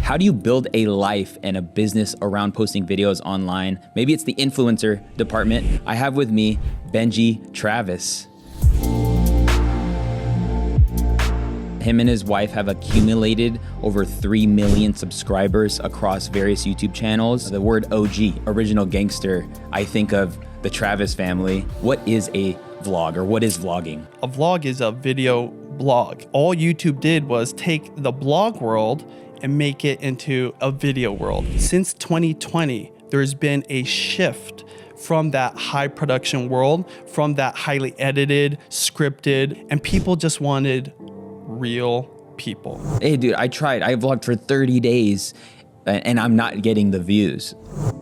How do you build a life and a business around posting videos online? Maybe it's the influencer department. I have with me Benji Travis. Him and his wife have accumulated over 3 million subscribers across various YouTube channels. The word OG, original gangster, I think of the Travis family. What is a vlog, or what is vlogging? A vlog is a video blog. All YouTube did was take the blog world and make it into a video world. Since 2020, there's been a shift from that high production world, from that highly edited, scripted, and people just wanted real people. Hey dude, I tried. I vlogged for 30 days and I'm not getting the views.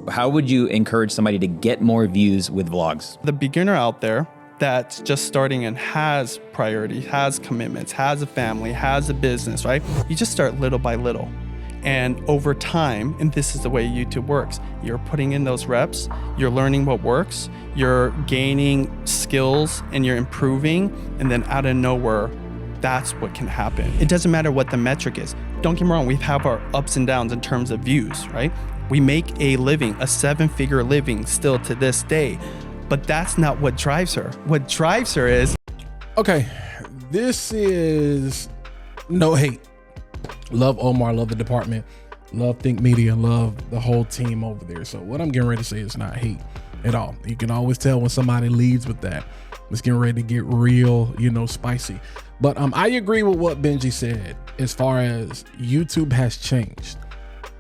How would you encourage somebody to get more views with vlogs? The beginner out there that's just starting and has priorities, has commitments, has a family, has a business, right? You just start little by little. And over time, and this is the way YouTube works, you're putting in those reps, you're learning what works, you're gaining skills and you're improving, and then out of nowhere, that's what can happen. It doesn't matter what the metric is. Don't get me wrong, we have our ups and downs in terms of views, right? We make a living, a 7-figure living still to this day, but that's not what drives her. What drives her is... Okay, this is no hate. Love Omar, love the department, love Think Media, love the whole team over there. So what I'm getting ready to say is not hate at all. You can always tell when somebody leads with that. It's getting ready to get real, spicy. But I agree with what Benji said as far as YouTube has changed.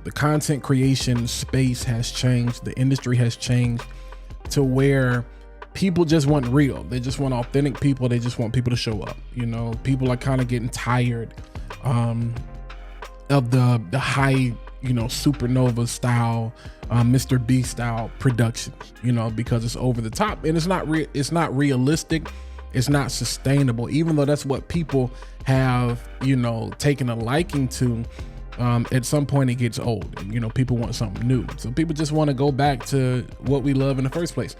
The content creation space has changed. The industry has changed to where people just want real. They just want authentic people. They just want people to show up. People are kind of getting tired of the high, supernova style, Mr. B style productions, because it's over the top and it's not realistic. It's not sustainable, even though that's what people have, taken a liking to. At some point it gets old and, people want something new. So people just want to go back to what we love in the first place.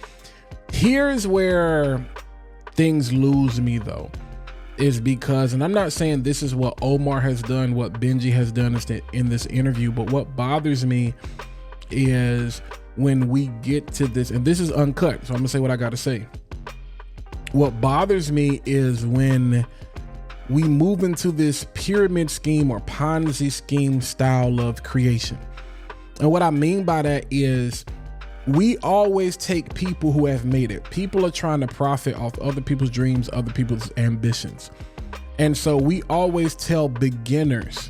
Here's where things lose me though, is because, and I'm not saying this is what Omar has done, what Benji has done in this interview, but what bothers me is when we get to this, and this is uncut, so I'm gonna say what I gotta say. What bothers me is when we move into this pyramid scheme or Ponzi scheme style of creation. And what I mean by that is we always take people who have made it. People are trying to profit off other people's dreams, other people's ambitions. And so we always tell beginners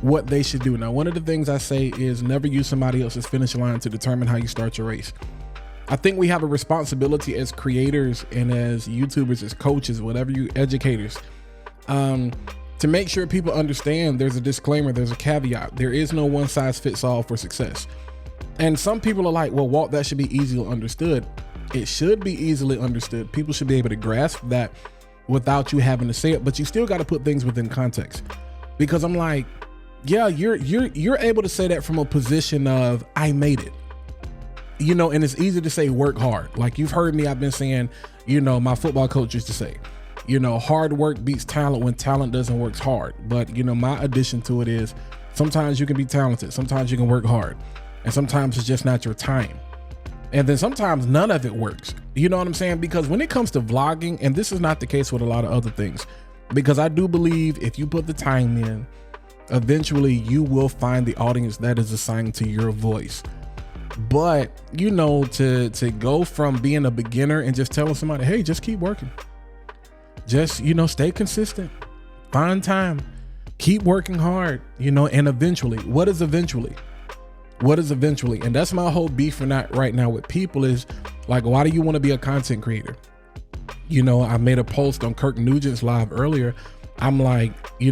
what they should do. Now, one of the things I say is never use somebody else's finish line to determine how you start your race. I think we have a responsibility as creators and as YouTubers, as coaches, whatever you educators, to make sure people understand there's a disclaimer, there's a caveat. There is no one size fits all for success. And some people are like, well, Walt, that should be easily understood. It should be easily understood. People should be able to grasp that without you having to say it, but you still got to put things within context. Because I'm like, yeah, you're able to say that from a position of I made it. And it's easy to say work hard. Like you've heard me, I've been saying, my football coach used to say, hard work beats talent when talent doesn't work hard. But, my addition to it is sometimes you can be talented. Sometimes you can work hard. And sometimes it's just not your time. And then sometimes none of it works. You know what I'm saying? Because when it comes to vlogging, and this is not the case with a lot of other things, because I do believe if you put the time in, eventually you will find the audience that is assigned to your voice. But, to go from being a beginner and just telling somebody, hey, just keep working. Just, stay consistent, find time, keep working hard, and eventually, what is eventually? What is eventually? And that's my whole beef right now with people is like, why do you want to be a content creator? I made a post on Kirk Nugent's live earlier. I'm like, do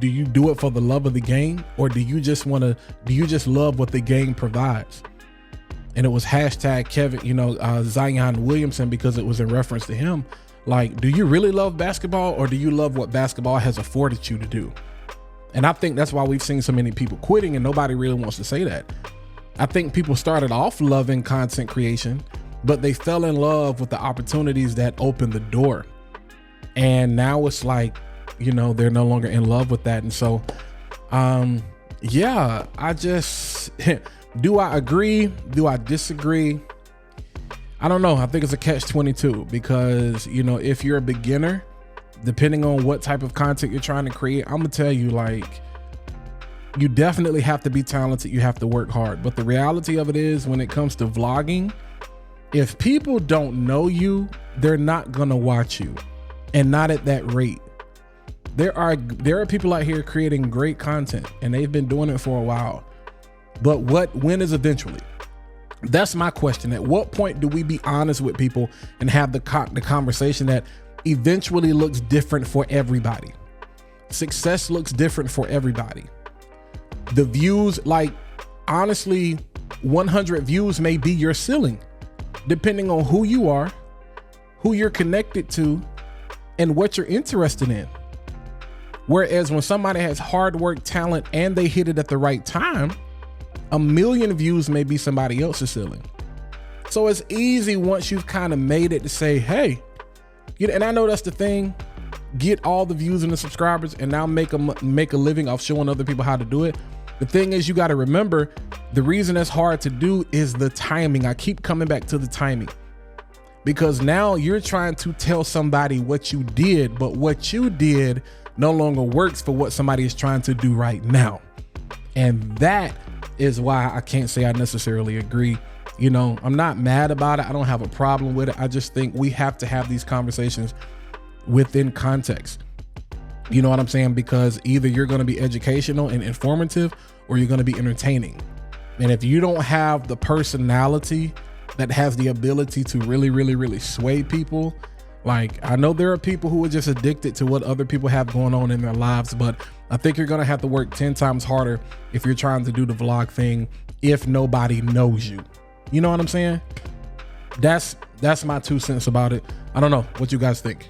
you do it for the love of the game, or do you just love what the game provides? And it was hashtag Kevin, Zion Williamson, because it was in reference to him. Like, do you really love basketball, or do you love what basketball has afforded you to do? And I think that's why we've seen so many people quitting, and nobody really wants to say that. I think people started off loving content creation, but they fell in love with the opportunities that opened the door. And now it's like, they're no longer in love with that. And so Yeah, I just, do I agree? Do I disagree? I don't know. I think it's a catch-22 because, you know, if you're a beginner, depending on what type of content you're trying to create, I'm gonna tell you, like, you definitely have to be talented. You have to work hard. But the reality of it is, when it comes to vlogging, if people don't know you, they're not gonna watch you, and not at that rate. There are people out here creating great content, and they've been doing it for a while. But when is eventually? That's my question. At what point do we be honest with people and have the conversation that eventually looks different for everybody? Success looks different for everybody. The views, like, honestly, 100 views may be your ceiling, depending on who you are, who you're connected to, and what you're interested in. Whereas when somebody has hard work, talent, and they hit it at the right time, 1 million views may be somebody else's ceiling. So it's easy once you've kind of made it to say, hey, and I know that's the thing, get all the views and the subscribers and now make a living off showing other people how to do it. The thing is, you got to remember, the reason that's hard to do is the timing. I keep coming back to the timing, because now you're trying to tell somebody what you did, but what you did no longer works for what somebody is trying to do right now. And that is why I can't say I necessarily agree. You know, I'm not mad about it. I don't have a problem with it. I just think we have to have these conversations within context. You know what I'm saying? Because either you're going to be educational and informative, or you're going to be entertaining. And if you don't have the personality that has the ability to really, really, really sway people, like, I know there are people who are just addicted to what other people have going on in their lives, but I think you're going to have to work 10 times harder if you're trying to do the vlog thing, if nobody knows you. You know what I'm saying? That's my 2 cents about it. I don't know what you guys think.